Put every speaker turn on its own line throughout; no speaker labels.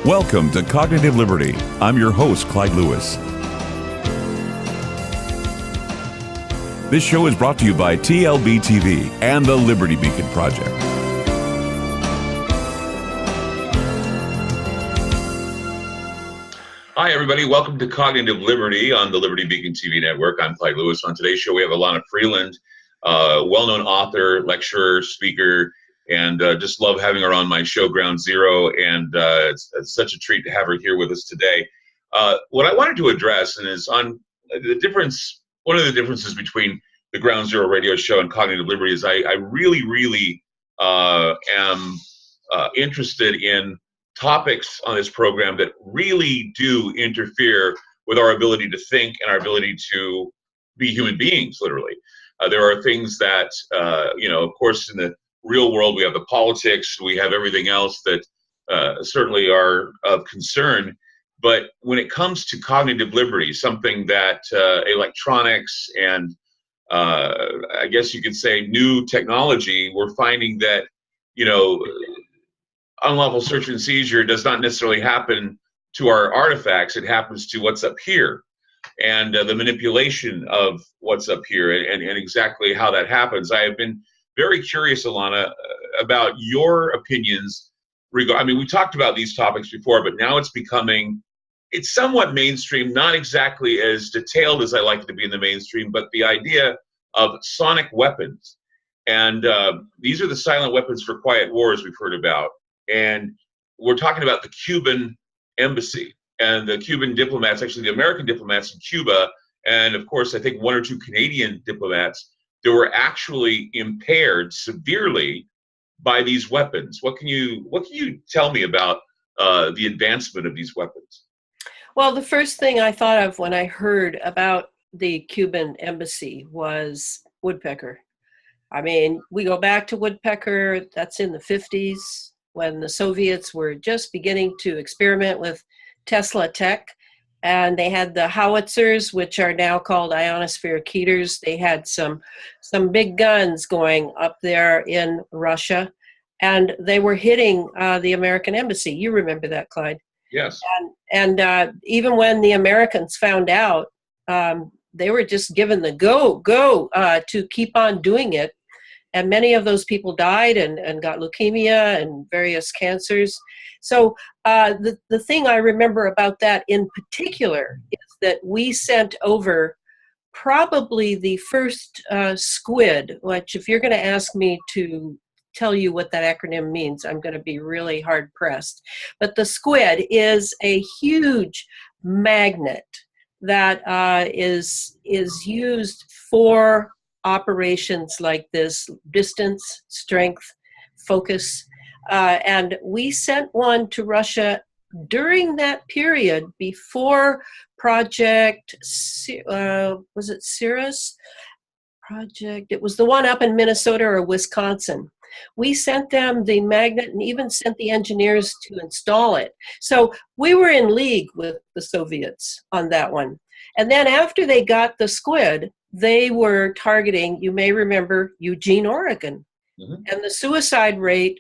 Welcome to Cognitive Liberty. I'm your host, Clyde Lewis. This show is brought to you by TLBTV and the Liberty Beacon Project.
Hi, everybody. Welcome to Cognitive Liberty on the Liberty Beacon TV network. I'm Clyde Lewis. On today's show, we have Elana Freeland, well-known author, lecturer, speaker, and just love having her on my show, Ground Zero, and it's such a treat to have her here with us today. What I wanted to address and is on the difference, one of the differences between the Ground Zero radio show and Cognitive Liberty is I really am interested in topics on this program that really do interfere with our ability to think and our ability to be human beings, literally. There are things that, of course, in the real world, we have the politics, we have everything else that certainly are of concern. But when it comes to cognitive liberty, something that electronics and I guess you could say new technology, we're finding that, unlawful search and seizure does not necessarily happen to our artifacts. It happens to what's up here and the manipulation of what's up here and exactly how that happens. I have been very curious, Elana, about your opinions. We talked about these topics before, but now it's somewhat mainstream, not exactly as detailed as I like it to be in the mainstream, but the idea of sonic weapons. And these are the silent weapons for quiet wars we've heard about. And we're talking about the Cuban embassy and the Cuban diplomats, actually the American diplomats in Cuba, and of course, I think one or two Canadian diplomats that were actually impaired severely by these weapons. What can you tell me about the advancement of these weapons?
Well, the first thing I thought of when I heard about the Cuban embassy was woodpecker. I mean, we go back to woodpecker, that's in the 50s. When the Soviets were just beginning to experiment with Tesla tech, and they had the howitzers, which are now called ionospheric heaters. They had some big guns going up there in Russia, and they were hitting the American embassy. You remember that, Clyde?
Yes.
And even when the Americans found out, they were just given the go to keep on doing it. And many of those people died and got leukemia and various cancers. So the thing I remember about that in particular is that we sent over probably the first squid, which if you're going to ask me to tell you what that acronym means, I'm going to be really hard pressed. But the squid is a huge magnet that is used for operations like this: distance, strength, focus. And we sent one to Russia during that period before Project, was it Cirrus Project? It was the one up in Minnesota or Wisconsin. We sent them the magnet and even sent the engineers to install it. So we were in league with the Soviets on that one. And then after they got the squid, they were targeting, you may remember, Eugene, Oregon. Mm-hmm. And the suicide rate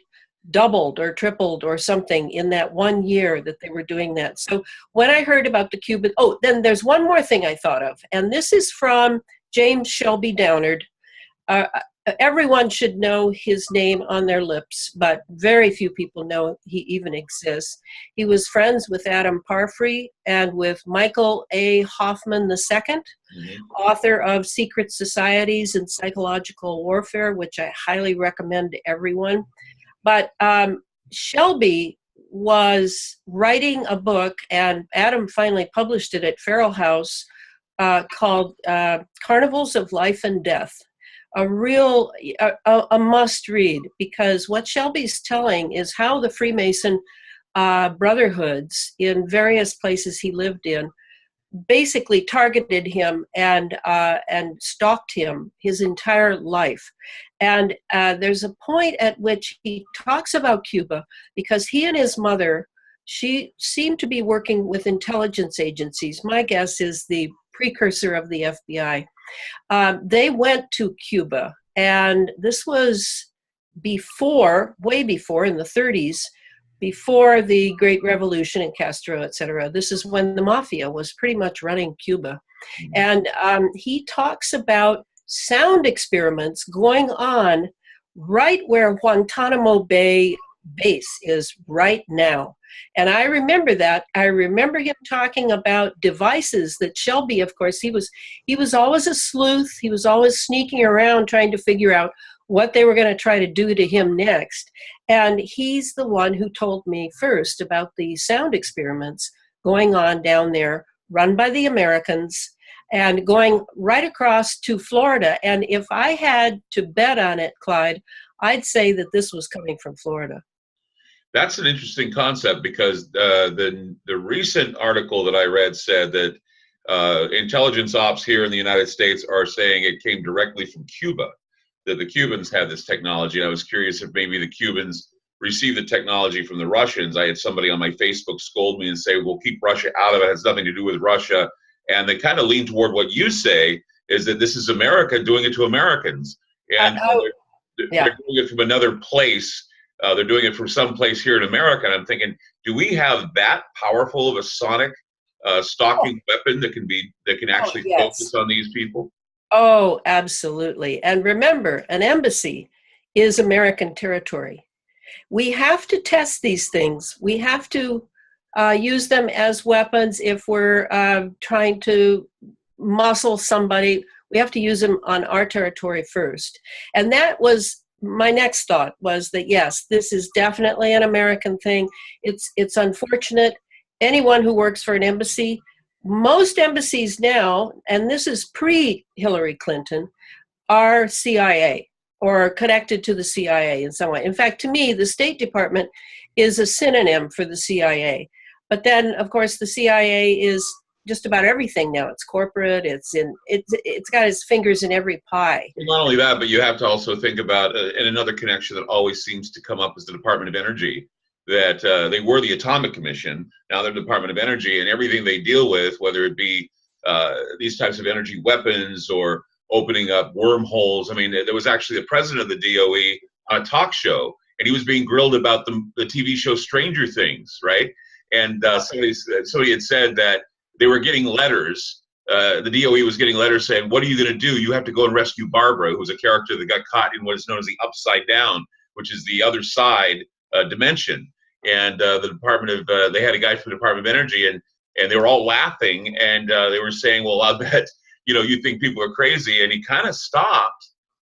doubled or tripled or something in that 1 year that they were doing that. So when I heard about the Cuban, then there's one more thing I thought of. And this is from James Shelby Downard. Everyone should know his name on their lips, but very few people know he even exists. He was friends with Adam Parfrey and with Michael A. Hoffman II, mm-hmm. author of Secret Societies and Psychological Warfare, which I highly recommend to everyone. But Shelby was writing a book, and Adam finally published it at Feral House, called Carnivals of Life and Death. A must read, because what Shelby's telling is how the Freemason brotherhoods in various places he lived in basically targeted him and stalked him his entire life. And there's a point at which he talks about Cuba, because he and his mother, she seemed to be working with intelligence agencies. My guess is the precursor of the FBI. They went to Cuba, and this was way before, in the 30s, before the Great Revolution and Castro, et cetera. This is when the mafia was pretty much running Cuba. And he talks about sound experiments going on right where Guantanamo Bay base is right now. And I remember that. I remember him talking about devices that Shelby, of course, he was always a sleuth. He was always sneaking around trying to figure out what they were going to try to do to him next. And he's the one who told me first about the sound experiments going on down there, run by the Americans, and going right across to Florida. And if I had to bet on it, Clyde, I'd say that this was coming from Florida.
That's an interesting concept, because the recent article that I read said that intelligence ops here in the United States are saying it came directly from Cuba, that the Cubans had this technology. And I was curious if maybe the Cubans received the technology from the Russians. I had somebody on my Facebook scold me and say, we'll keep Russia out of it. It has nothing to do with Russia. And they kind of lean toward what you say, is that this is America doing it to Americans. And they're doing it from another place. They're doing it from someplace here in America. And I'm thinking, do we have that powerful of a sonic stalking weapon that can actually focus on these people?
Oh, absolutely. And remember, an embassy is American territory. We have to test these things. We have to use them as weapons. If we're trying to muscle somebody, we have to use them on our territory first. And that was my next thought, was that, yes, this is definitely an American thing. It's unfortunate. Anyone who works for an embassy, most embassies now, and this is pre-Hillary Clinton, are CIA or connected to the CIA in some way. In fact, to me, the State Department is a synonym for the CIA. But then, of course, the CIA is just about everything now. It's corporate. It's got its fingers in every pie.
Not only that, but you have to also think about, and another connection that always seems to come up is the Department of Energy. That they were the Atomic Commission, now they're the Department of Energy, and everything they deal with, whether it be these types of energy weapons or opening up wormholes. I mean, there was actually the president of the DOE on a talk show, and he was being grilled about the TV show Stranger Things, right? And somebody had said that they were getting letters. The DOE was getting letters saying, what are you going to do? You have to go and rescue Barbara, who was a character that got caught in what is known as the upside down, which is the other side dimension. And the Department of, they had a guy from the Department of Energy, and they were all laughing, and they were saying, well, I bet, you think people are crazy. And he kind of stopped,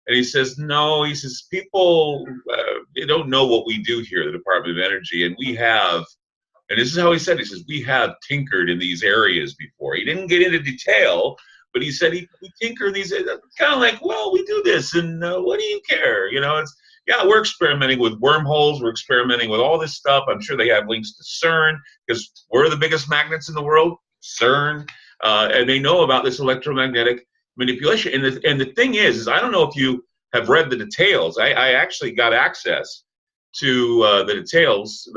and he says, no, he says, people, they don't know what we do here at the Department of Energy, and we have, and this is how he said, he says, we have tinkered in these areas before. He didn't get into detail, but he said we tinker in these, kind of like, well, we do this, and what do you care? Yeah, we're experimenting with wormholes. We're experimenting with all this stuff. I'm sure they have links to CERN, because we're the biggest magnets in the world, CERN, and they know about this electromagnetic manipulation. And the thing is I don't know if you have read the details. I actually got access to the details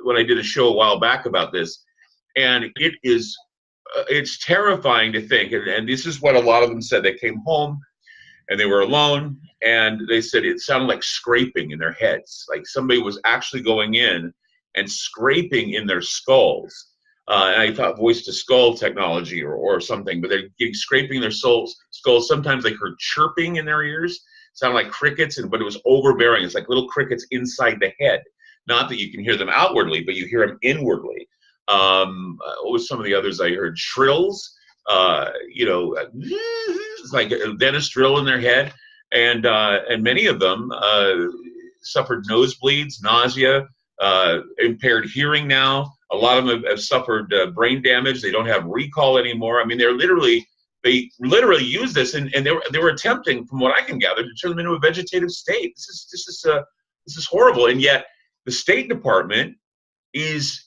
when I did a show a while back about this, and it's terrifying to think. And this is what a lot of them said. They came home and they were alone, and they said it sounded like scraping in their heads, like somebody was actually going in and scraping in their skulls. And I thought voice-to-skull technology or something, but they're getting scraping in their skulls. Sometimes they heard chirping in their ears, sounded like crickets, but it was overbearing. It's like little crickets inside the head. Not that you can hear them outwardly, but you hear them inwardly. What was some of the others I heard? Shrills. It's like a dentist drill in their head, and many of them suffered nosebleeds, nausea, impaired hearing now. A lot of them have suffered brain damage. They don't have recall anymore. I mean, they literally use this, and they were attempting, from what I can gather, to turn them into a vegetative state. This is horrible, and yet the State Department is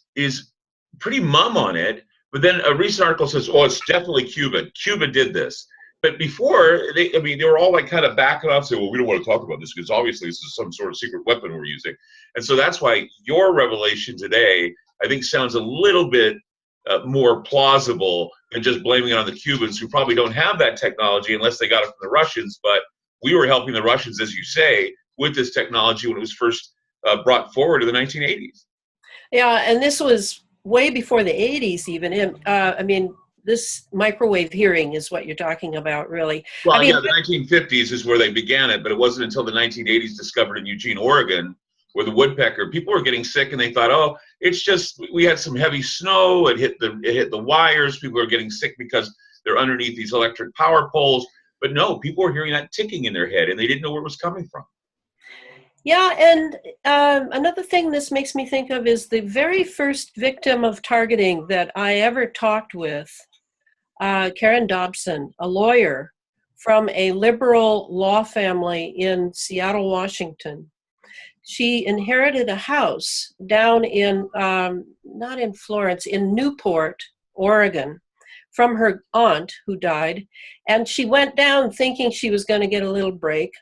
pretty mum on it. But then a recent article says, oh, it's definitely Cuba. Cuba did this. But before, they were all like kind of backing off, saying, well, we don't want to talk about this because obviously this is some sort of secret weapon we're using. And so that's why your revelation today, I think, sounds a little bit more plausible than just blaming it on the Cubans, who probably don't have that technology unless they got it from the Russians. But we were helping the Russians, as you say, with this technology when it was first brought forward in the 1980s.
Yeah, and this was way before the 80s even. I mean, this microwave hearing is what you're talking about, really. I
Well,
mean,
yeah, the 1950s is where they began it, but it wasn't until the 1980s discovered in Eugene, Oregon, where the woodpecker, people were getting sick and they thought, oh, it's just, we had some heavy snow, it hit the wires, people are getting sick because they're underneath these electric power poles. But no, people were hearing that ticking in their head and they didn't know where it was coming from.
yeah, and another thing this makes me think of is the very first victim of targeting that I ever talked with, Karen Dobson, a lawyer from a liberal law family in Seattle, Washington. She inherited a house down in, not in Florence, in Newport, Oregon, from her aunt who died. And she went down thinking she was going to get a little break.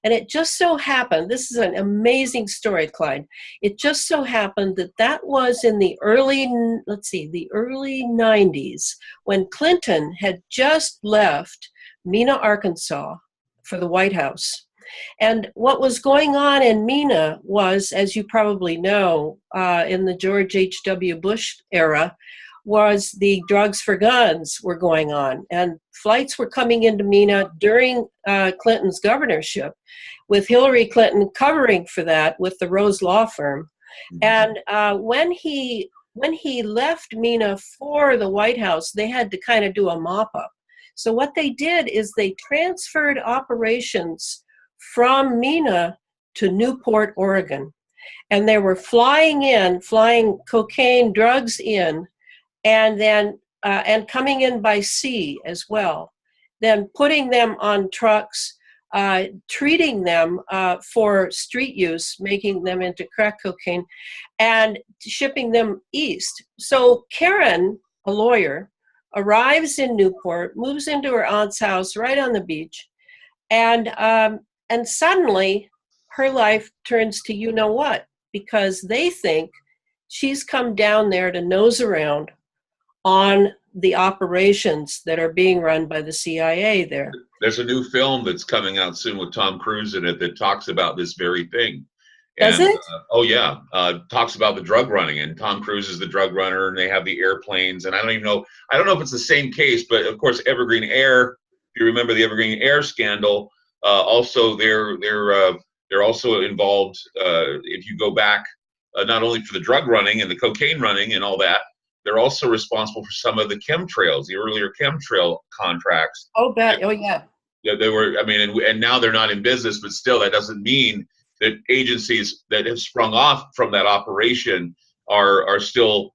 And it just so happened, this is an amazing story, Clyde. It just so happened that that was in the early 90s, when Clinton had just left Mena, Arkansas for the White House. And what was going on in Mena was, as you probably know, in the George H.W. Bush era, was the drugs for guns were going on. And flights were coming into Mena during Clinton's governorship, with Hillary Clinton covering for that with the Rose Law Firm. And when he left Mena for the White House, they had to kind of do a mop-up. So what they did is they transferred operations from Mena to Newport, Oregon. And they were flying cocaine drugs in, and then and coming in by sea as well, then putting them on trucks, treating them for street use, making them into crack cocaine, and shipping them east. So Karen, a lawyer, arrives in Newport, moves into her aunt's house right on the beach, and suddenly her life turns to you know what, because they think she's come down there to nose around on the operations that are being run by the CIA there.
There's a new film that's coming out soon with Tom Cruise in it that talks about this very thing.
Does
And
it?
oh yeah, talks about the drug running, and Tom Cruise is the drug runner, and they have the airplanes, and I don't know if it's the same case, but of course Evergreen Air, if you remember the Evergreen Air scandal, also they're also involved, if you go back, not only for the drug running and the cocaine running and all that, they're also responsible for some of the chemtrails, the earlier chemtrail contracts.
Oh, yeah.
Yeah, they were. I mean, and now they're not in business, but still, that doesn't mean that agencies that have sprung off from that operation are still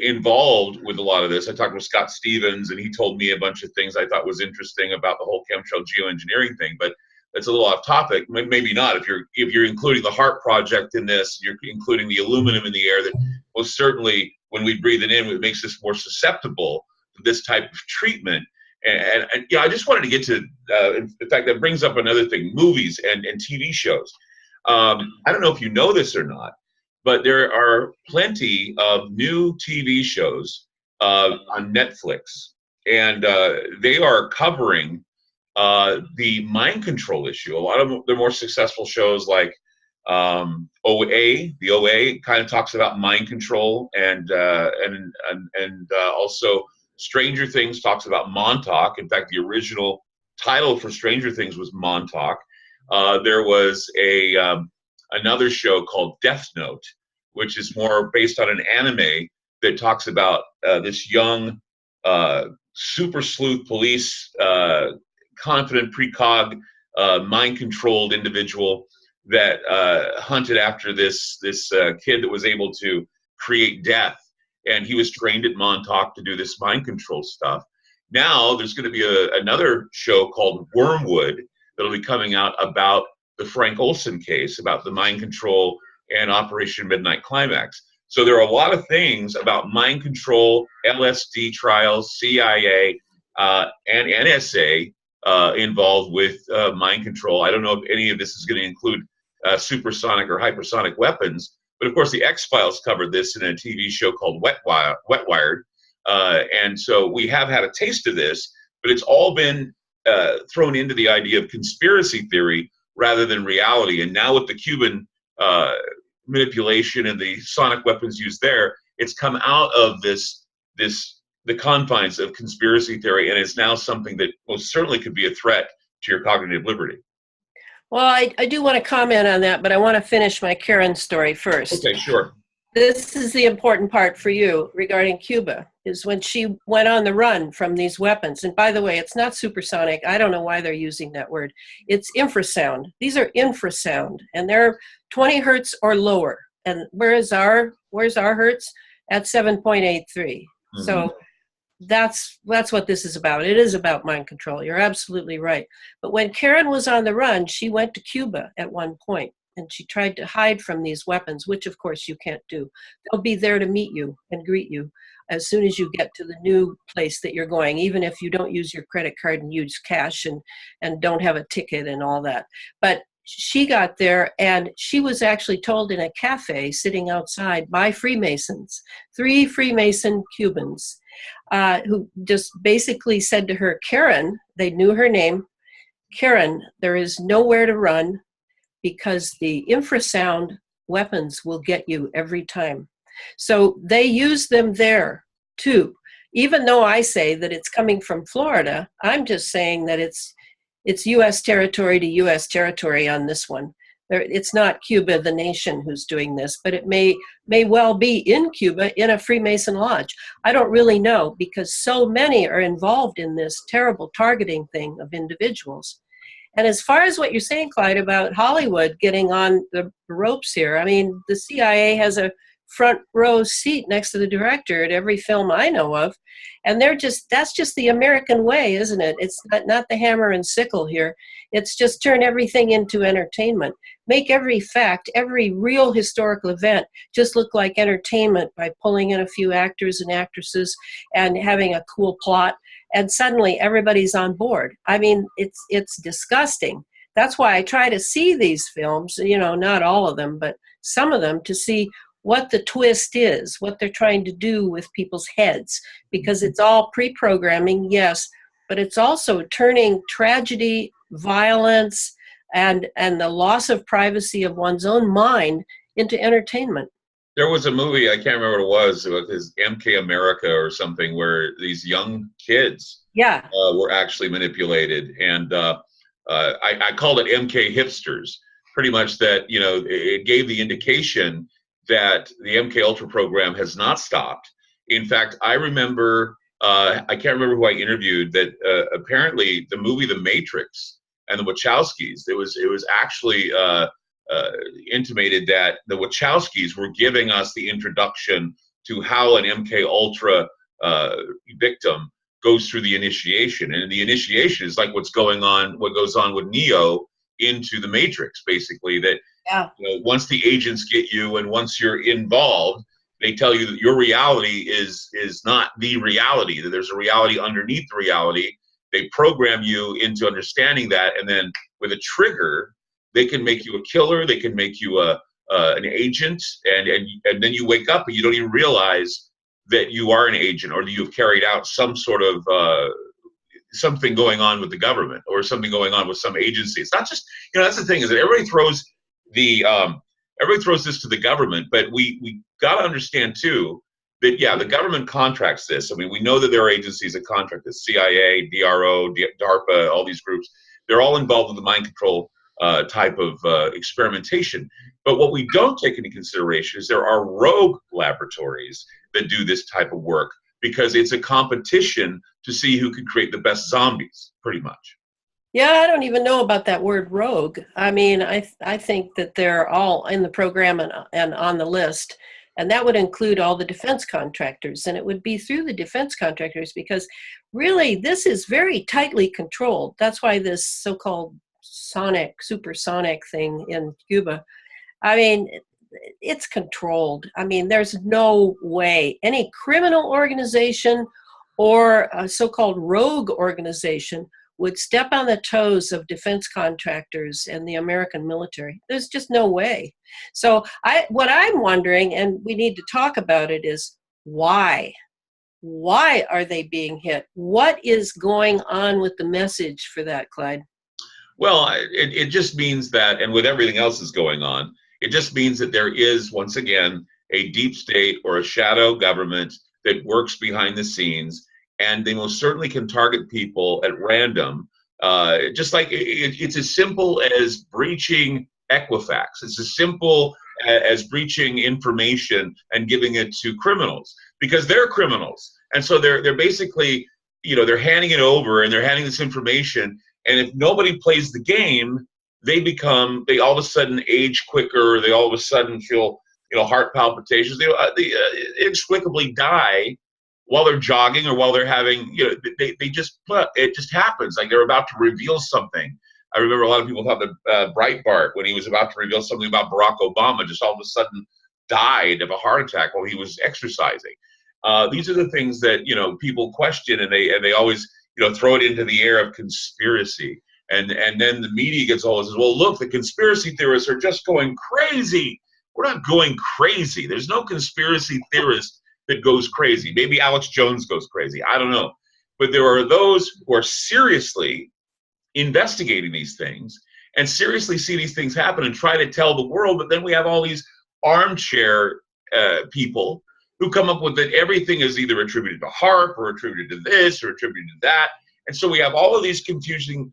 involved with a lot of this. I talked with Scott Stevens, and he told me a bunch of things I thought was interesting about the whole chemtrail geoengineering thing. But it's a little off topic. Maybe not. If you're including the HART project in this, you're including the aluminum in the air. That most certainly, when we breathe it in, it makes us more susceptible to this type of treatment. And yeah, I just wanted to get to, in fact, that brings up another thing, movies and TV shows. I don't know if you know this or not, but there are plenty of new TV shows on Netflix, and they are covering the mind control issue. A lot of the more successful shows like OA, the OA kind of talks about mind control, and also Stranger Things talks about Montauk. In fact, the original title for Stranger Things was Montauk. There was another show called Death Note, which is more based on an anime that talks about this young super sleuth police, confident precog, mind-controlled individual that hunted after this kid that was able to create death. And he was trained at Montauk to do this mind control stuff. Now there's going to be another show called Wormwood that'll be coming out about the Frank Olson case, about the mind control and Operation Midnight Climax. So there are a lot of things about mind control, LSD trials, CIA, and NSA involved with mind control. I don't know if any of this is going to include supersonic or hypersonic weapons, but of course the X-Files covered this in a TV show called Wetwired. And so we have had a taste of this, but it's all been thrown into the idea of conspiracy theory rather than reality. And now with the Cuban manipulation and the sonic weapons used there, it's come out of the confines of conspiracy theory, and is now something that most certainly could be a threat to your cognitive liberty.
Well, I do want to comment on that, but I want to finish my Karen story first.
Okay, sure.
This is the important part for you regarding Cuba, is when she went on the run from these weapons. And by the way, it's not supersonic. I don't know why they're using that word. It's infrasound. These are infrasound, and they're 20 hertz or lower. And where's our hertz? At 7.83. Mm-hmm. So that's what this is about. It is about mind control. You're absolutely right. But when Karen was on the run, she went to Cuba at one point, and she tried to hide from these weapons, which of course you can't do. They'll be there to meet you and greet you as soon as you get to the new place that you're going, even if you don't use your credit card and use cash and don't have a ticket and all that. But she got there, and she was actually told in a cafe sitting outside by Freemasons, 3 Freemason Cubans, who just basically said to her, Karen, they knew her name, Karen, there is nowhere to run because the infrasound weapons will get you every time. So they use them there too. Even though I say that it's coming from Florida, I'm just saying that it's U.S. territory to U.S. territory on this one. It's not Cuba, the nation, who's doing this, but it may well be in Cuba in a Freemason lodge. I don't really know, because so many are involved in this terrible targeting thing of individuals. And as far as what you're saying, Clyde, about Hollywood getting on the ropes here, I mean, the CIA has a front row seat next to the director at every film I know of. And that's just the American way, isn't it? It's not the hammer and sickle here. It's just turn everything into entertainment. Make every fact, every real historical event just look like entertainment by pulling in a few actors and actresses and having a cool plot. And suddenly everybody's on board. I mean, it's disgusting. That's why I try to see these films, not all of them, but some of them, to see what the twist is, what they're trying to do with people's heads, because it's all pre-programming, yes, but it's also turning tragedy, violence, and the loss of privacy of one's own mind into entertainment.
There was a movie, I can't remember what it was his MK America or something, where these young kids were actually manipulated. And I called it MK hipsters, pretty much that, it gave the indication that the MK Ultra program has not stopped. In fact, I remember, I can't remember who I interviewed, that apparently the movie The Matrix and the Wachowskis, it was actually intimated that the Wachowskis were giving us the introduction to how an MK Ultra victim goes through the initiation. And the initiation is like what goes on with Neo into the Matrix, basically, that once the agents get you and once you're involved, they tell you that your reality is not the reality, that there's a reality underneath the reality. They program you into understanding that, and then with a trigger, they can make you a killer, they can make you an agent, and then you wake up and you don't even realize that you are an agent, or that you've carried out some sort of something going on with the government, or something going on with some agency. It's not just, that's the thing, is that everybody throws this to the government, but we got to understand too that the government contracts this. I mean, we know that there are agencies that contract this: CIA, DRO, DARPA, all these groups. They're all involved in the mind control type of experimentation. But what we don't take into consideration is there are rogue laboratories that do this type of work, because it's a competition to see who can create the best zombies, pretty much.
Yeah, I don't even know about that word rogue. I mean, I think that they're all in the program and on the list, and that would include all the defense contractors, and it would be through the defense contractors, because really this is very tightly controlled. That's why this so-called supersonic thing in Cuba, I mean, it's controlled. I mean, there's no way any criminal organization or a so-called rogue organization would step on the toes of defense contractors and the American military. There's just no way. So what I'm wondering, and we need to talk about it, is why? Why are they being hit? What is going on with the message for that, Clyde?
Well, it just means that, and with everything else that's going on, It just means that there is, once again, a deep state or a shadow government that works behind the scenes, and they most certainly can target people at random. Just like it's as simple as breaching Equifax. It's as simple as breaching information and giving it to criminals, because they're criminals. And so they're basically, they're handing it over and they're handing this information. And if nobody plays the game, they all of a sudden age quicker. They all of a sudden feel, heart palpitations. They inexplicably die while they're jogging or while they're having, it just happens. Like they're about to reveal something. I remember a lot of people thought that Breitbart, when he was about to reveal something about Barack Obama, just all of a sudden died of a heart attack while he was exercising. These are the things that, people question, and they always, throw it into the air of conspiracy. And then the media gets all this, says, well, look, the conspiracy theorists are just going crazy. We're not going crazy. There's no conspiracy theorist that goes crazy. Maybe Alex Jones goes crazy. I don't know. But there are those who are seriously investigating these things and seriously see these things happen and try to tell the world. But then we have all these armchair people who come up with that everything is either attributed to HAARP or attributed to this or attributed to that. And so we have all of these confusing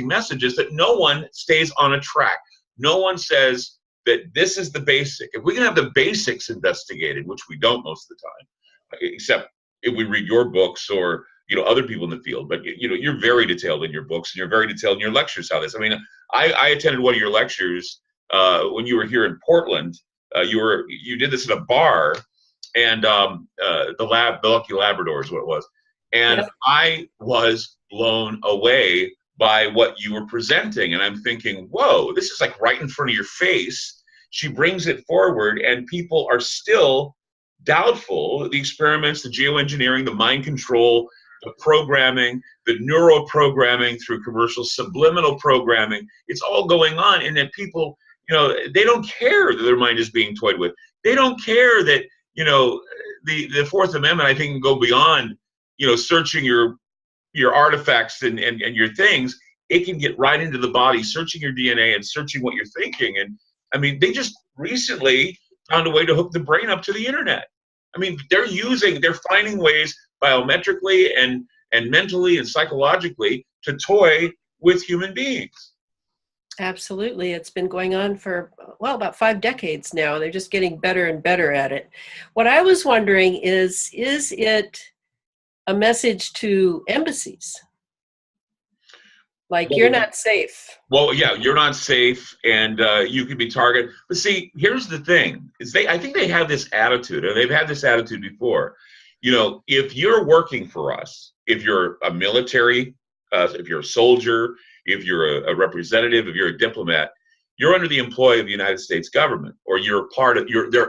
messages that no one stays on a track. No one says that this is the basic. If we can have the basics investigated, which we don't most of the time, except if we read your books or other people in the field, but you're very detailed in your books and you're very detailed in your lectures. How this? I mean, I attended one of your lectures when you were here in Portland. You did this at a bar, and the Lucky Labrador is what it was, and yeah. I was blown away by what you were presenting, and I'm thinking, whoa, this is like right in front of your face. She brings it forward, and people are still doubtful. The experiments, the geoengineering, the mind control, the programming, the neuroprogramming through commercial subliminal programming, it's all going on. And that people, they don't care that their mind is being toyed with. They don't care that, the Fourth Amendment, I think, can go beyond, searching your artifacts and your things. It can get right into the body, searching your DNA and searching what you're thinking. And I mean, they just recently found a way to hook the brain up to the internet. I mean, they're finding ways biometrically and mentally and psychologically to toy with human beings.
Absolutely. It's been going on for, about 5 decades now. They're just getting better and better at it. What I was wondering is it a message to embassies? Like, you're not safe.
Well, yeah, you're not safe, and you could be targeted. But see, here's the thing: I think they have this attitude, and they've had this attitude before. If you're working for us, if you're a military, if you're a soldier, if you're a representative, if you're a diplomat, you're under the employ of the United States government, or you're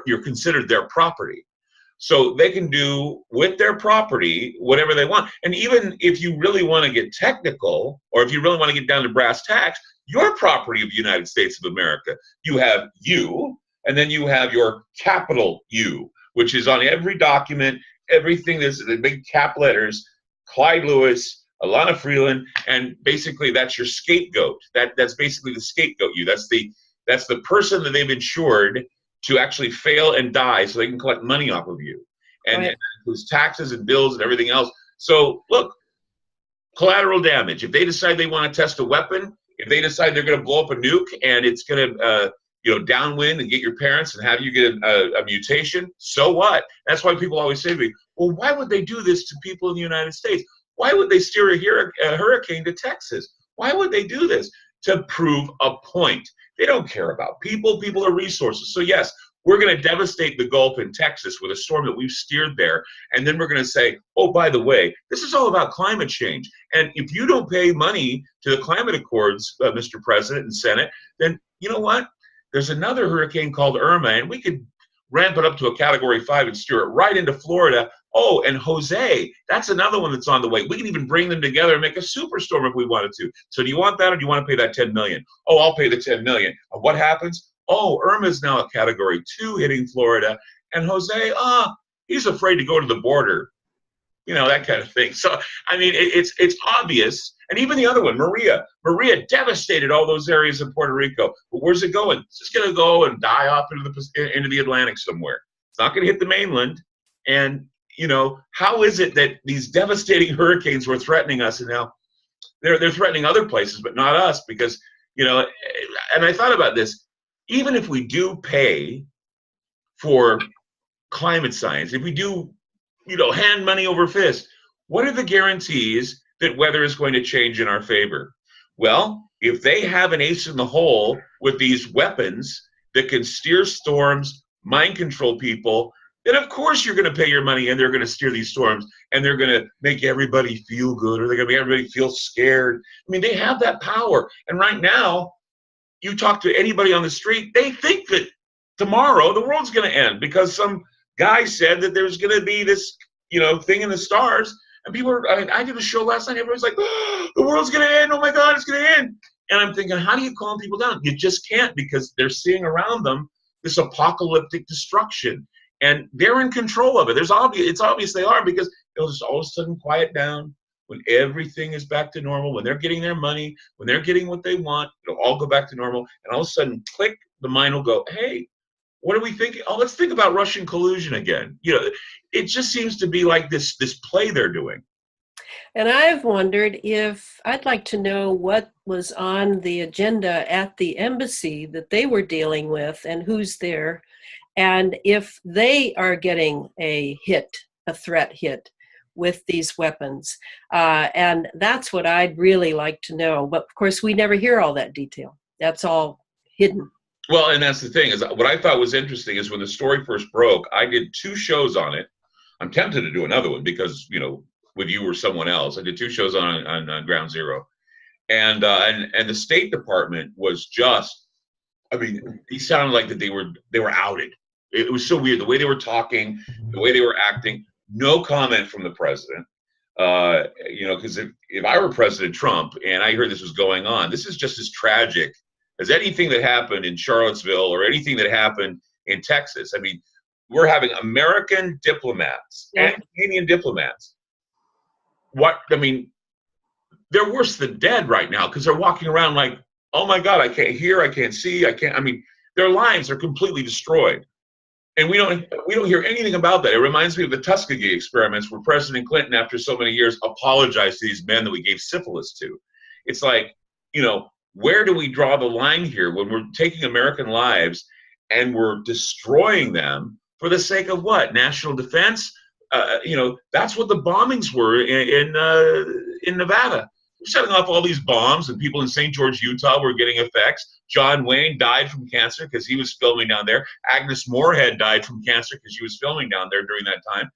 you're considered their property. So they can do with their property whatever they want. And even if you really want to get technical, or if you really want to get down to brass tacks, you're property of the United States of America. You have you, and then you have your capital U, which is on every document, everything. There's the big cap letters, Clyde Lewis, Elana Freeland, and basically that's your scapegoat. That's basically the scapegoat you. That's the person that they've insured to actually fail and die so they can collect money off of you. And
right.
That includes taxes and bills and everything else. So look, collateral damage. If they decide they want to test a weapon, if they decide they're going to blow up a nuke and it's going to downwind and get your parents and have you get a mutation, so what? That's why people always say to me, well, why would they do this to people in the United States? Why would they steer a hurricane to Texas? Why would they do this? To prove a point. They don't care about people. People are resources. So yes, we're going to devastate the Gulf in Texas with a storm that we've steered there. And then we're going to say, oh, by the way, this is all about climate change. And if you don't pay money to the climate accords, Mr. President and Senate, then you know what? There's another hurricane called Irma, and we could ramp it up to a Category 5 and steer it right into Florida. Oh, and Jose, that's another one that's on the way. We can even bring them together and make a superstorm if we wanted to. So do you want that, or do you want to pay that $10 million? Oh, I'll pay the $10 million. What happens? Oh, Irma is now a Category 2 hitting Florida. And Jose, he's afraid to go to the border. that kind of thing. So, I mean, it's obvious. And even the other one, Maria devastated all those areas of Puerto Rico. But where's it going? It's just going to go and die off into the Atlantic somewhere. It's not going to hit the mainland. And, how is it that these devastating hurricanes were threatening us, and now they're threatening other places, but not us? Because, and I thought about this, even if we do pay for climate science, if we do, hand money over fist, what are the guarantees that weather is going to change in our favor? Well, if they have an ace in the hole with these weapons that can steer storms, mind control people, then of course you're going to pay your money and they're going to steer these storms and they're going to make everybody feel good, or they're going to make everybody feel scared. I mean, they have that power. And right now, you talk to anybody on the street, they think that tomorrow the world's going to end because some guy said that there's going to be this, thing in the stars. And people are, I did a show last night, everybody's like, oh, the world's going to end. Oh my God, it's going to end. And I'm thinking, how do you calm people down? You just can't, because they're seeing around them this apocalyptic destruction. And they're in control of it. It's obvious they are, because it'll just all of a sudden quiet down when everything is back to normal, when they're getting their money, when they're getting what they want, it'll all go back to normal. And all of a sudden, click, the mind will go, hey, what are we thinking? Oh, let's think about Russian collusion again. It just seems to be like this play they're doing.
And I've wondered if, I'd like to know what was on the agenda at the embassy that they were dealing with and who's there, and if they are getting a threat hit with these weapons. And that's what I'd really like to know. But of course, we never hear all that detail. That's all hidden.
Well, and that's the thing, is what I thought was interesting is when the story first broke, I did 2 shows on it. I'm tempted to do another one because, with you or someone else, I did 2 shows on Ground Zero. And the State Department was just, I mean, it sounded like that they were outed. It was so weird, the way they were talking, the way they were acting. No comment from the president. Because if I were President Trump and I heard this was going on, this is just as tragic as anything that happened in Charlottesville or anything that happened in Texas. I mean, we're having American diplomats and Canadian diplomats. They're worse than dead right now, because they're walking around like, oh my God, I can't hear, I can't see, their lives are completely destroyed. And we don't hear anything about that. It reminds me of the Tuskegee experiments, where President Clinton, after so many years, apologized to these men that we gave syphilis to. It's like, where do we draw the line here when we're taking American lives and we're destroying them for the sake of what? National defense? That's what the bombings were in Nevada. We're setting off all these bombs, and people in St. George, Utah were getting effects. John Wayne died from cancer because he was filming down there. Agnes Moorehead died from cancer because she was filming down there during that time.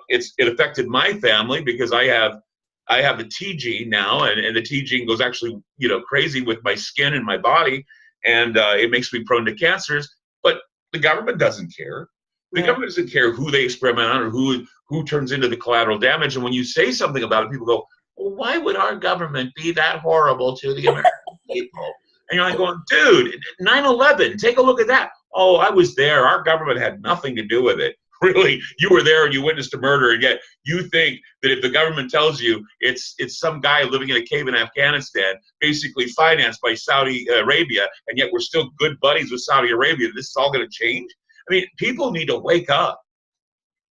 It affected my family because I have the T gene now, and the T gene goes actually, crazy with my skin and my body, and it makes me prone to cancers. But the government doesn't care. The government doesn't care who they experiment on or who turns into the collateral damage. And when you say something about it, people go, well, why would our government be that horrible to the American people? And you're like going, dude, 9/11, take a look at that. Oh, I was there. Our government had nothing to do with it. Really, you were there and you witnessed a murder, and yet you think that if the government tells you it's some guy living in a cave in Afghanistan, basically financed by Saudi Arabia, and yet we're still good buddies with Saudi Arabia, this is all going to change? I mean, people need to wake up.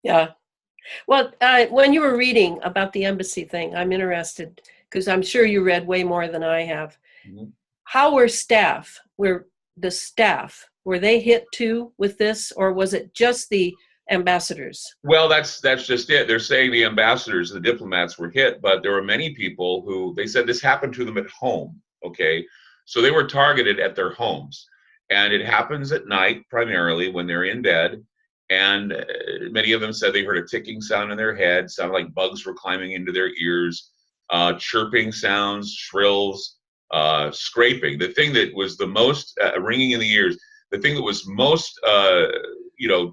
Yeah. Well, when you were reading about the embassy thing, I'm interested, because I'm sure you read way more than I have. Mm-hmm. How were the staff, were they hit too with this, or was it just the ambassadors? Well,
that's just it. They're saying the ambassadors, the diplomats, were hit, but there were many people who, they said this happened to them at home, okay? So they were targeted at their homes. And it happens at night, primarily, when they're in bed. And many of them said they heard a ticking sound in their head, sounded like bugs were climbing into their ears, chirping sounds, shrills, scraping. The thing that was the most ringing in the ears, the thing that was most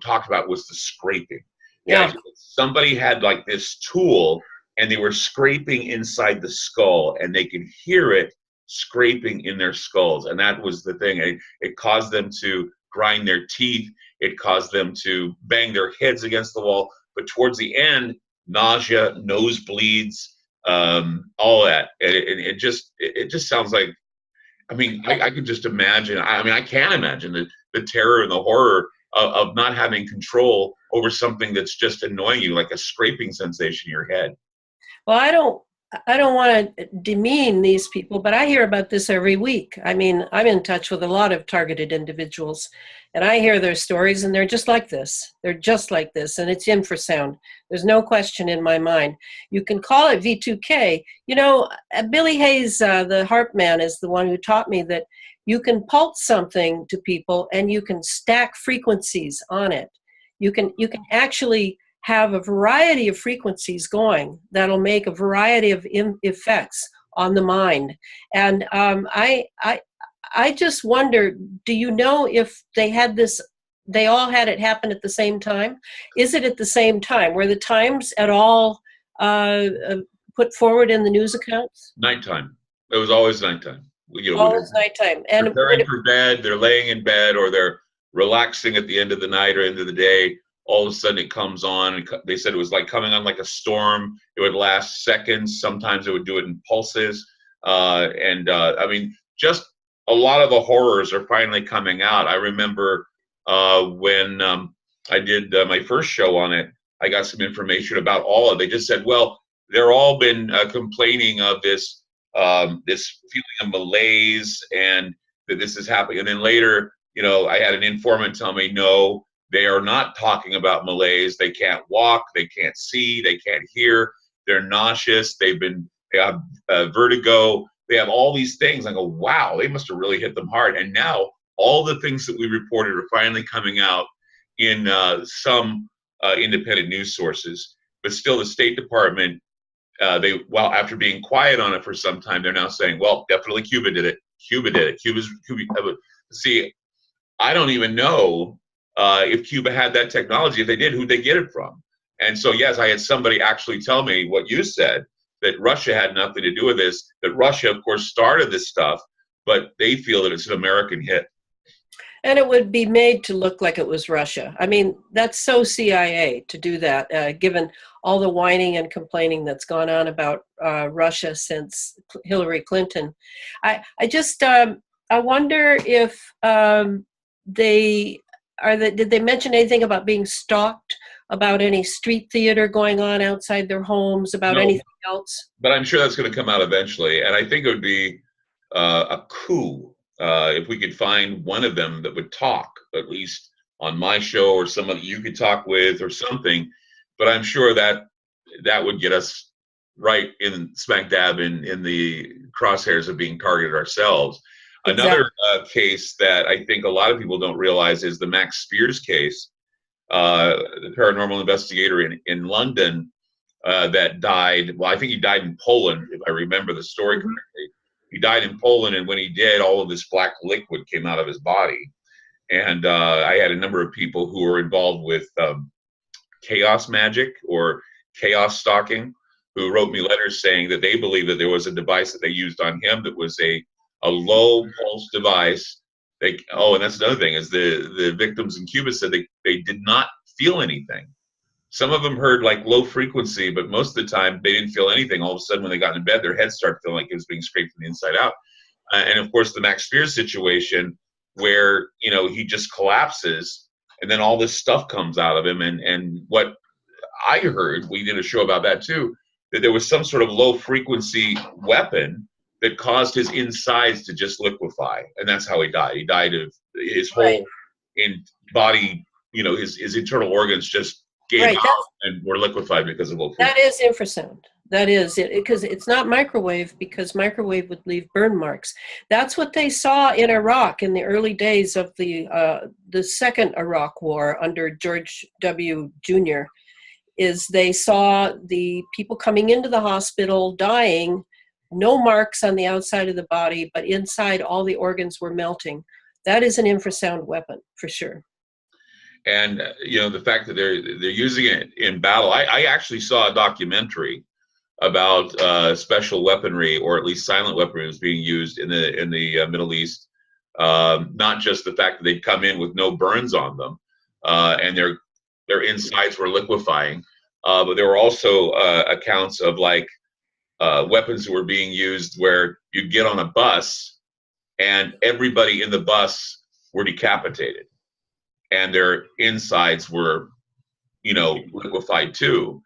talked about was the scraping. Yeah. Somebody had like this tool and they were scraping inside the skull, and they could hear it scraping in their skulls. And that was the thing. It caused them to grind their teeth. It caused them to bang their heads against the wall. But towards the end, nausea, nosebleeds, all that. And it just sounds like, I mean, I could just imagine. I mean, I can't imagine the terror and the horror of not having control over something that's just annoying you, like a scraping sensation in your head.
Well, I don't want to demean these people, but I hear about this every week. I mean, I'm in touch with a lot of targeted individuals, and I hear their stories, and they're just like this. They're just like this, and it's infrasound. There's no question in my mind. You can call it V2K. You know, Billy Hayes, the harp man, is the one who taught me that you can pulse something to people, and you can stack frequencies on it. You can actually have a variety of frequencies going that'll make a variety of effects on the mind. And I just wonder, do you know if they had this, they all had it happen at the same time? Is it at the same time? Were the times at all put forward in the news accounts?
Nighttime. It was always nighttime.
Always nighttime. And
preparing for bed, they're laying in bed, or they're relaxing at the end of the night or end of the day. All of a sudden it comes on, and they said it was like coming on like a storm. It would last seconds. Sometimes it would do it in pulses. I mean, just a lot of the horrors are finally coming out. I remember when I did my first show on it, I got some information about all of it. They just said, well, they're all been complaining of this feeling of malaise and that this is happening. And then later, you know, I had an informant tell me, no, they are not talking about malaise. They can't walk. They can't see. They can't hear. They're nauseous. They have vertigo. They have all these things. I go, wow, they must have really hit them hard. And now all the things that we reported are finally coming out in some independent news sources. But still, the State Department, after being quiet on it for some time, they're now saying, well, definitely Cuba did it. Cuba did it. Cuba. See, I don't even know if Cuba had that technology. If they did, who'd they get it from? And so, yes, I had somebody actually tell me what you said, that Russia had nothing to do with this, that Russia, of course, started this stuff, but they feel that it's an American hit.
And it would be made to look like it was Russia. I mean, that's so CIA to do that, given all the whining and complaining that's gone on about Russia since Hillary Clinton. I wonder if did they mention anything about being stalked, about any street theater going on outside their homes, about anything else?
But I'm sure that's going to come out eventually. And I think it would be a coup if we could find one of them that would talk, at least on my show, or someone that you could talk with or something. But I'm sure that would get us right in smack dab in the crosshairs of being targeted ourselves. Exactly. Another case that I think a lot of people don't realize is the Max Spears case, the paranormal investigator in London that died. Well, I think he died in Poland, if I remember the story correctly. He died in Poland, and when he did, all of this black liquid came out of his body. And I had a number of people who were involved with chaos magic or chaos stalking who wrote me letters saying that they believe that there was a device that they used on him that was a low pulse device. And that's another thing, is the victims in Cuba said they did not feel anything. Some of them heard like low frequency, but most of the time they didn't feel anything. All of a sudden when they got in bed, their heads started feeling like it was being scraped from the inside out. And of course the Max Spears situation where, you know, he just collapses and then all this stuff comes out of him. And what I heard, we did a show about that too, that there was some sort of low frequency weapon that caused his insides to just liquefy. And that's how he died. He died of his whole body, you know, his internal organs just gave out and were liquefied because of low frequency.
That is infrasound. That is it, because it's not microwave, because microwave would leave burn marks. That's what they saw in Iraq in the early days of the second Iraq War under George W. Jr. is they saw the people coming into the hospital dying, no marks on the outside of the body, but inside all the organs were melting. That is an infrasound weapon for sure.
And you know, the fact that they're using it in battle. I actually saw a documentary about special weaponry, or at least silent weaponry, was being used in the Middle East. Not just the fact that they'd come in with no burns on them, and their insides were liquefying, but there were also accounts of like weapons that were being used where you'd get on a bus and everybody in the bus were decapitated and their insides were, liquefied too.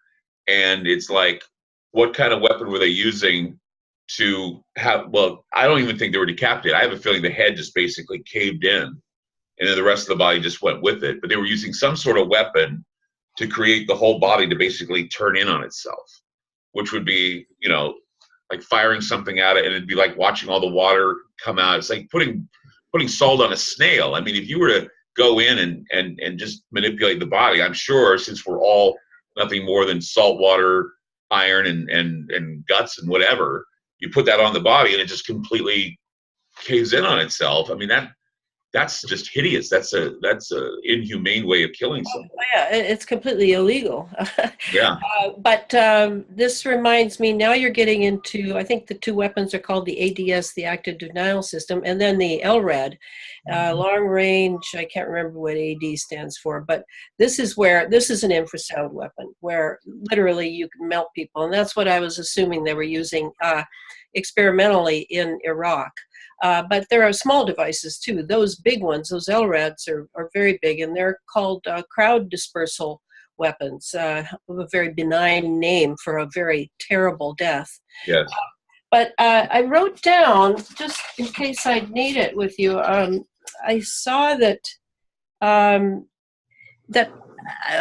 And it's like, what kind of weapon were they using to have? Well, I don't even think they were decapitated. I have a feeling the head just basically caved in and then the rest of the body just went with it. But they were using some sort of weapon to create the whole body to basically turn in on itself, which would be, like firing something at it, and it'd be like watching all the water come out. It's like putting salt on a snail. I mean, if you were to go in and just manipulate the body, I'm sure, since we're all nothing more than salt water, iron, and guts and whatever, you put that on the body and it just completely caves in on itself. I mean, that's just hideous. That's a inhumane way of killing someone.
Oh, yeah, it's completely illegal.
Yeah.
But this reminds me, now you're getting into, I think the two weapons are called the ADS, the active denial system, and then the LRAD, long range, I can't remember what AD stands for, but this is an infrasound weapon where literally you can melt people. And that's what I was assuming they were using experimentally in Iraq. But there are small devices too. Those big ones, those LRADs are very big, and they're called crowd dispersal weapons, a very benign name for a very terrible death.
Yes.
But I wrote down, just in case I'd need it with you, I saw that I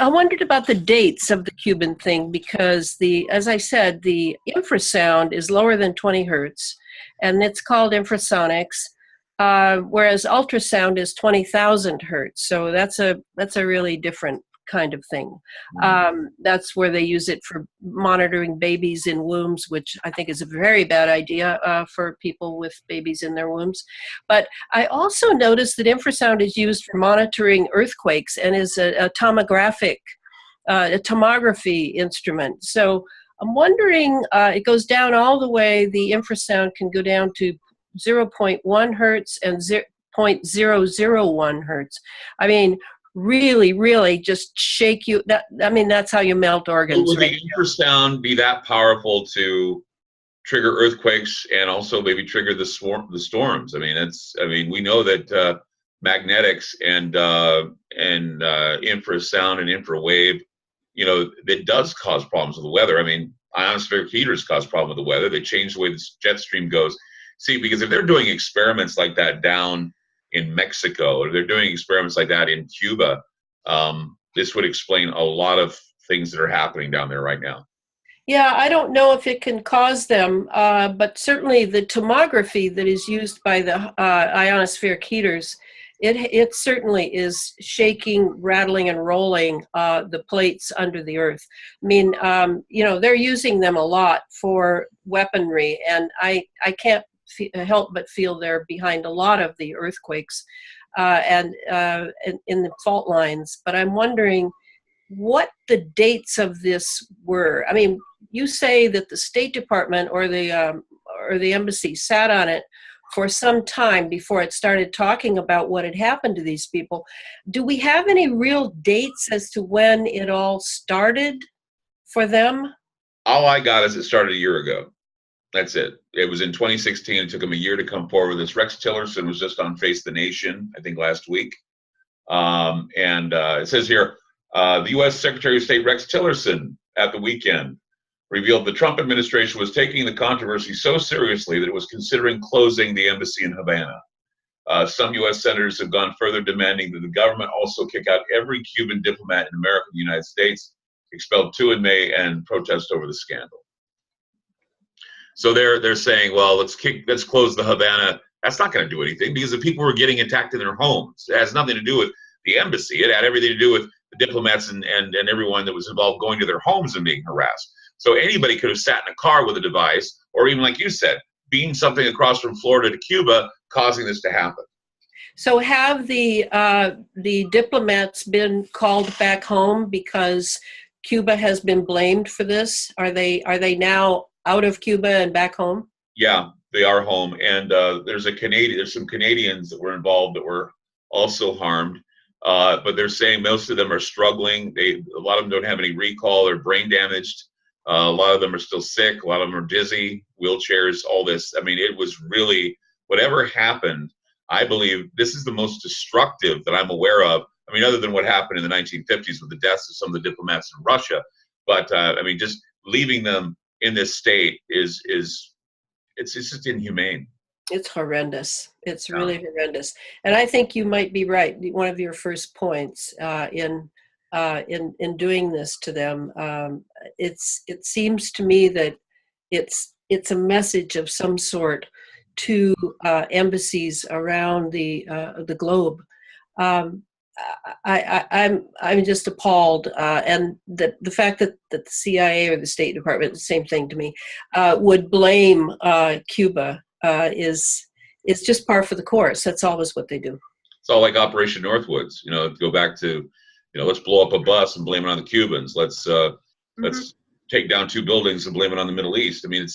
wondered about the dates of the Cuban thing, because as I said, the infrasound is lower than 20 hertz, and it's called infrasonics, whereas ultrasound is 20,000 hertz. So that's a really different kind of thing. That's where they use it for monitoring babies in wombs, which I think is a very bad idea for people with babies in their wombs. But I also noticed that infrasound is used for monitoring earthquakes and is a tomography instrument. So I'm wondering, it goes down all the way. The infrasound can go down to 0.1 hertz and 0.001 hertz. I mean, really, really just shake you. That's how you melt organs.
Would the infrasound be that powerful to trigger earthquakes and also maybe trigger the storms? I mean, we know that magnetics and infrasound and infrawave, that does cause problems with the weather. I mean, ionospheric heaters cause problems with the weather. They change the way the jet stream goes. See, because if they're doing experiments like that down in Mexico, or they're doing experiments like that in Cuba, this would explain a lot of things that are happening down there right now.
Yeah, I don't know if it can cause them, but certainly the tomography that is used by the ionospheric heaters, it certainly is shaking, rattling, and rolling the plates under the earth. I mean, they're using them a lot for weaponry, and I can't help but feel they're behind a lot of the earthquakes and in the fault lines. But I'm wondering what the dates of this were. I mean, you say that the State Department or the embassy sat on it for some time before it started talking about what had happened to these people. Do we have any real dates as to when it all started for them?
All I got is it started a year ago. That's it. It was in 2016. It took them a year to come forward with this. Rex Tillerson was just on Face the Nation, I think, last week. It says here, the U.S. Secretary of State Rex Tillerson at the weekend revealed the Trump administration was taking the controversy so seriously that it was considering closing the embassy in Havana. Some U.S. senators have gone further, demanding that the government also kick out every Cuban diplomat in America and the United States, expelled 2 in May, and protest over the scandal. So they're saying, well, let's close the Havana. That's not going to do anything, because the people were getting attacked in their homes. It has nothing to do with the embassy. It had everything to do with the diplomats and everyone that was involved going to their homes and being harassed. So anybody could have sat in a car with a device, or even like you said, beamed something across from Florida to Cuba, causing this to happen.
So have the diplomats been called back home because Cuba has been blamed for this? Are they now out of Cuba and back home?
Yeah, they are home, and there's some Canadians that were involved that were also harmed. but they're saying most of them are struggling. A lot of them don't have any recall. They're brain damaged. A lot of them are still sick. A lot of them are dizzy, wheelchairs, all this. I mean, it was really, whatever happened, I believe this is the most destructive that I'm aware of. I mean, other than what happened in the 1950s with the deaths of some of the diplomats in Russia. But I mean, just leaving them in this state it's just inhumane.
It's horrendous. It's really horrendous. And I think you might be right. One of your first points in doing this to them, it seems to me that it's a message of some sort to embassies around the globe. I'm just appalled, and the fact that the CIA or the State Department, the same thing to me, would blame Cuba is just par for the course. That's always what they do.
It's all like Operation Northwoods. Go back to, let's blow up a bus and blame it on the Cubans. Let's take down 2 buildings and blame it on the Middle East. I mean,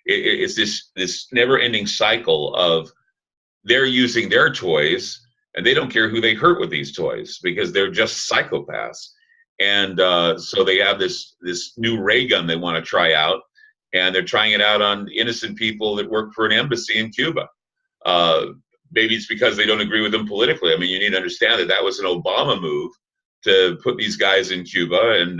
it's this never-ending cycle of they're using their toys. And they don't care who they hurt with these toys because they're just psychopaths. And so they have this new ray gun they want to try out, and they're trying it out on innocent people that work for an embassy in Cuba. Maybe it's because they don't agree with them politically. I mean, you need to understand that was an Obama move to put these guys in Cuba, and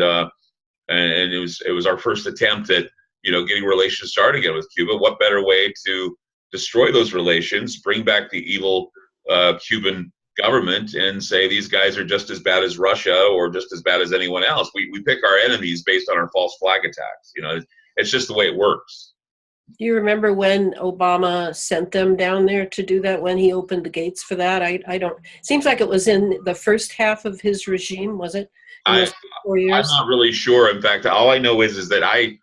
it was our first attempt at getting relations started again with Cuba. What better way to destroy those relations, bring back the evil Cuban government, and say these guys are just as bad as Russia or just as bad as anyone else. We pick our enemies based on our false flag attacks. It's just the way it works.
Do you remember when Obama sent them down there to do that, when he opened the gates for that? I don't, seems like it was in the first half of his regime, was it?
I'm not really sure. In fact, all I know is that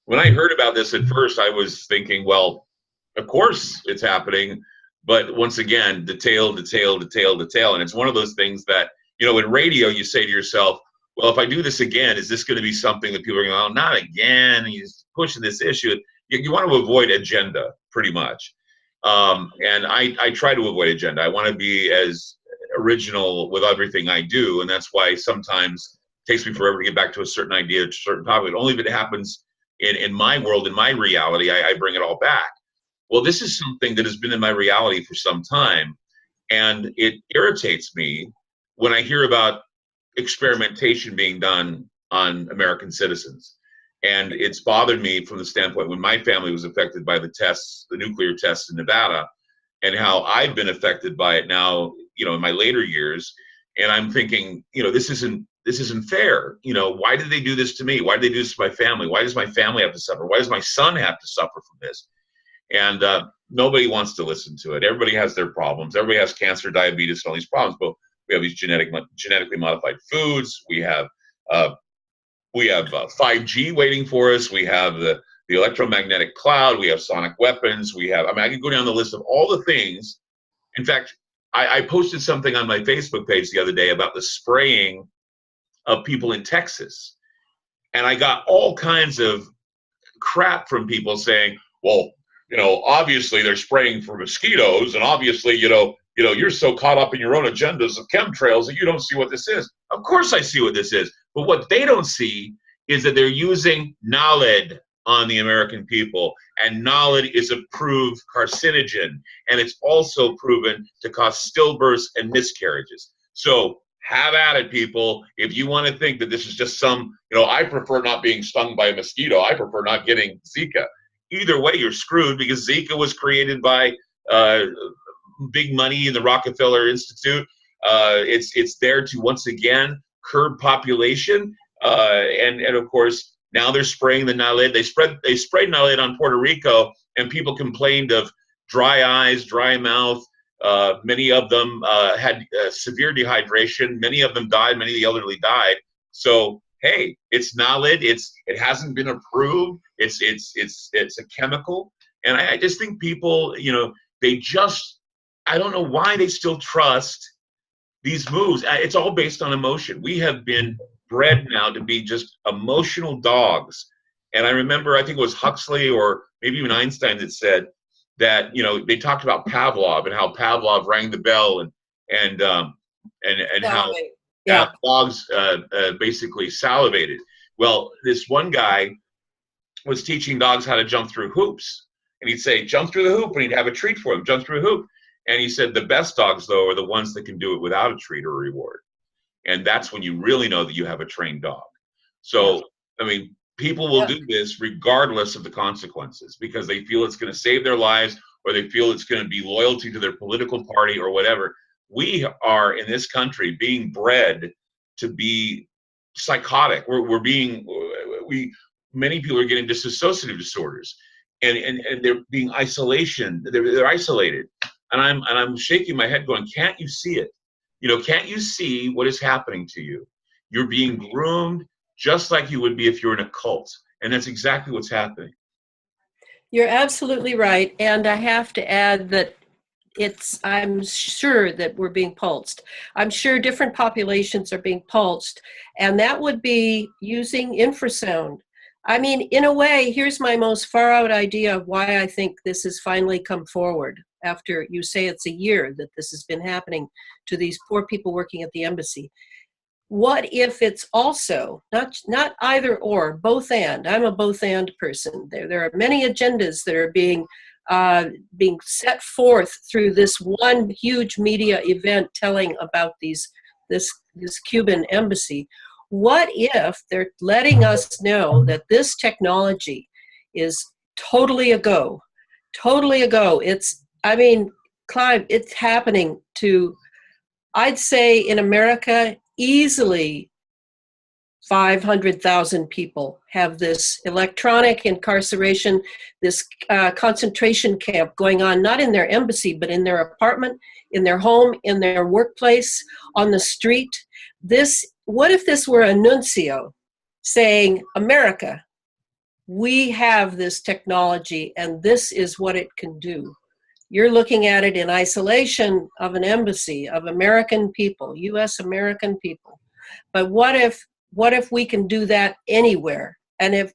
when I heard about this at first, I was thinking, well, of course it's happening. But once again, detail. And it's one of those things that, in radio, you say to yourself, well, if I do this again, is this going to be something that people are going, oh, not again, and he's pushing this issue. You want to avoid agenda, pretty much. And I try to avoid agenda. I want to be as original with everything I do. And that's why sometimes it takes me forever to get back to a certain idea, a certain topic. Only if it happens in my world, in my reality, I bring it all back. Well, this is something that has been in my reality for some time, and it irritates me when I hear about experimentation being done on American citizens. And it's bothered me from the standpoint when my family was affected by the nuclear tests in Nevada, and how I've been affected by it now, in my later years. And I'm thinking, this isn't fair. Why did they do this to me? Why did they do this to my family? Why does my family have to suffer? Why does my son have to suffer from this? And nobody wants to listen to it. Everybody has their problems. Everybody has cancer, diabetes, and all these problems. But we have these genetically modified foods. We have 5G waiting for us. We have the electromagnetic cloud. We have sonic weapons. I can go down the list of all the things. In fact, I posted something on my Facebook page the other day about the spraying of people in Texas. And I got all kinds of crap from people saying, well, obviously they're spraying for mosquitoes, and obviously, you're so caught up in your own agendas of chemtrails that you don't see what this is. Of course I see what this is. But what they don't see is that they're using NALED on the American people. And NALED is a proved carcinogen. And it's also proven to cause stillbirths and miscarriages. So have at it, people. If you want to think that this is just I prefer not being stung by a mosquito. I prefer not getting Zika. Either way, you're screwed, because Zika was created by big money in the Rockefeller Institute. It's there to once again curb population, and of course now they're spraying the NALED. They sprayed NALED on Puerto Rico, and people complained of dry eyes, dry mouth. Many of them had severe dehydration. Many of them died. Many of the elderly died. So hey, it's NALED. It hasn't been approved. It's a chemical, and I just think people, I don't know why they still trust these moves. It's all based on emotion. We have been bred now to be just emotional dogs. And I remember, I think it was Huxley or maybe even Einstein that said that, they talked about Pavlov and how Pavlov rang the bell and and how
Salivate. Yeah.
dogs basically salivated. Well, this one guy was teaching dogs how to jump through hoops. And he'd say, jump through the hoop, and he'd have a treat for them, jump through a hoop. And he said the best dogs, though, are the ones that can do it without a treat or a reward. And that's when you really know that you have a trained dog. So, I mean, people will do this regardless of the consequences because they feel it's going to save their lives or they feel it's going to be loyalty to their political party or whatever. We are, in this country, being bred to be psychotic. Many people are getting dissociative disorders. And they're being they're isolated, and I'm shaking my head going, can't you see it? Can't you see what is happening to you? You're being groomed just like you would be if you're in a cult, and that's exactly what's happening.
You're absolutely right, and I have to add that I'm sure that we're being pulsed. I'm sure different populations are being pulsed, and that would be using infrasound. I mean, in a way, here's my most far out idea of why I think this has finally come forward after you say it's a year that this has been happening to these poor people working at the embassy. What if it's also not either or, both and? I'm a both and person. There are many agendas that are being set forth through this one huge media event telling about this Cuban embassy. What if they're letting us know that this technology is totally a go? Totally a go. Clyde, it's happening to, I'd say in America, easily 500,000 people have this electronic incarceration, this concentration camp going on, not in their embassy, but in their apartment, in their home, in their workplace, on the street. What if this were a nuncio saying, America, we have this technology and this is what it can do. You're looking at it in isolation of an embassy of American people, US American people. But what if we can do that anywhere? And if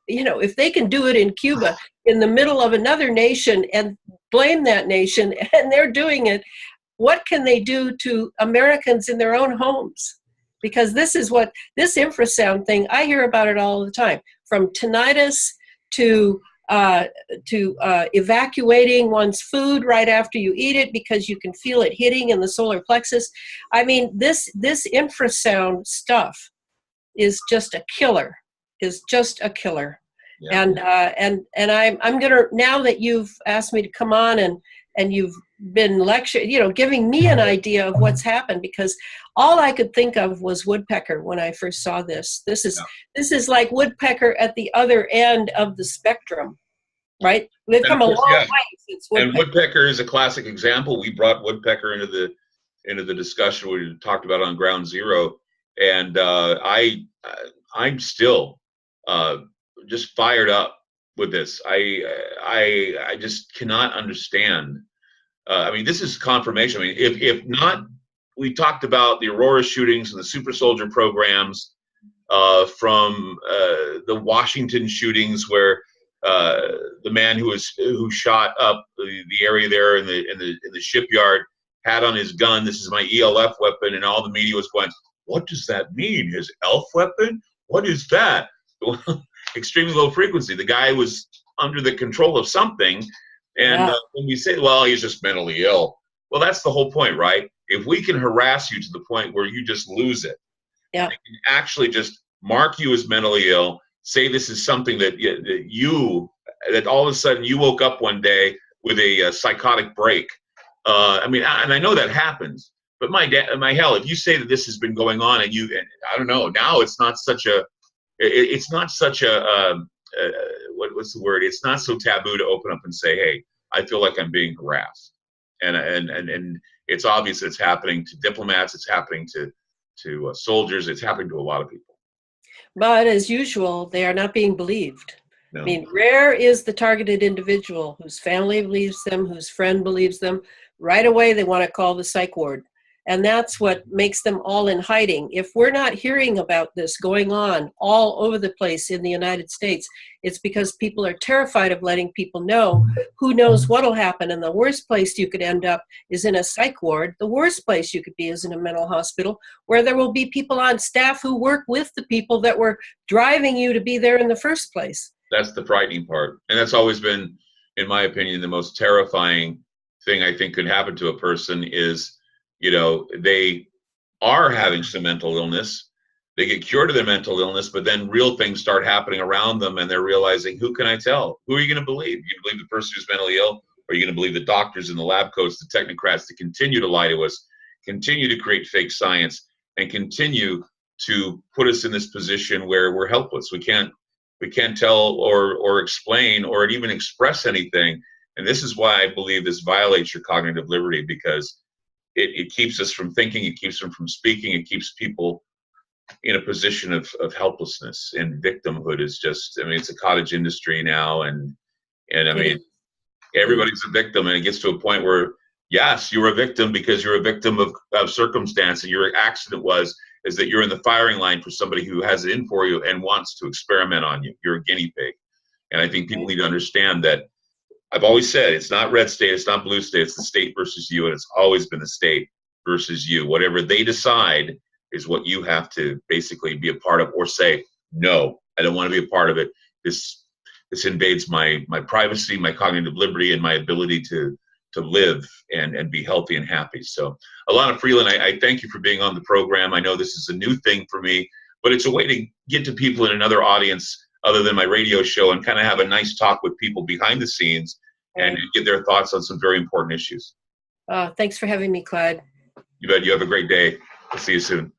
they can do it in Cuba, in the middle of another nation and blame that nation and they're doing it, what can they do to Americans in their own homes? Because this infrasound thing, I hear about it all the time, from tinnitus to evacuating one's food right after you eat it because you can feel it hitting in the solar plexus. I mean, this infrasound stuff is just a killer. Yeah. And I'm gonna, now that you've asked me to come on and you've been giving me an idea of what's happened, because all I could think of was woodpecker when I first saw this. This is like woodpecker at the other end of the spectrum, right? They've come a long way since woodpecker.
And woodpecker is a classic example. We brought woodpecker into the discussion we talked about on Ground Zero, and I'm still just fired up with this. I just cannot understand. I mean, this is confirmation. I mean, if not, we talked about the Aurora shootings and the super soldier programs from the Washington shootings, where the man who shot up the area there in the shipyard had on his gun, "This is my ELF weapon," and all the media was going, "What does that mean? His ELF weapon? What is that?" Extremely low frequency. The guy was under the control of something. And when we say, well, he's just mentally ill, well, that's the whole point, right? If we can harass you to the point where you just lose it, they can actually just mark you as mentally ill, say this is something that that all of a sudden you woke up one day with a psychotic break. I mean, and I know that happens, but my hell, if you say that this has been going on and I don't know, now it's not such a what's the word? It's not so taboo to open up and say, "Hey, I feel like I'm being harassed," and it's obvious that it's happening to diplomats, it's happening to soldiers, it's happening to a lot of people.
But as usual, they are not being believed.
No.
I mean, rare is the targeted individual whose family believes them, whose friend believes them. Right away, they want to call the psych ward. And that's what makes them all in hiding. If we're not hearing about this going on all over the place in the United States, it's because people are terrified of letting people know. Who knows what'll happen? And the worst place you could end up is in a psych ward. The worst place you could be is in a mental hospital, where there will be people on staff who work with the people that were driving you to be there in the first place.
That's the frightening part. And that's always been, in my opinion, the most terrifying thing I think could happen to a person is, they are having some mental illness. They get cured of their mental illness, but then real things start happening around them, and they're realizing, who can I tell? Who are you going to believe? You believe the person who's mentally ill, or are you going to believe the doctors and the lab coats, the technocrats that continue to lie to us, continue to create fake science, and continue to put us in this position where we're helpless? We can't tell or explain or even express anything. And this is why I believe this violates your cognitive liberty, because it keeps us from thinking, it keeps them from speaking, it keeps people in a position of helplessness. And victimhood is just, it's a cottage industry now. And everybody's a victim. And it gets to a point where, yes, you're a victim because you're a victim of circumstance. And your accident is that you're in the firing line for somebody who has it in for you and wants to experiment on you. You're a guinea pig. And I think people need to understand that. I've always said, it's not red state, it's not blue state, it's the state versus you, and it's always been the state versus you. Whatever they decide is what you have to basically be a part of, or say, no, I don't want to be a part of it. This invades my privacy, my cognitive liberty, and my ability to live and be healthy and happy. So, Elana Freeland, I thank you for being on the program. I know this is a new thing for me, but it's a way to get to people in another audience other than my radio show, and kind of have a nice talk with people behind the scenes and get their thoughts on some very important issues.
Thanks for having me, Clyde.
You bet. You have a great day. I'll see you soon.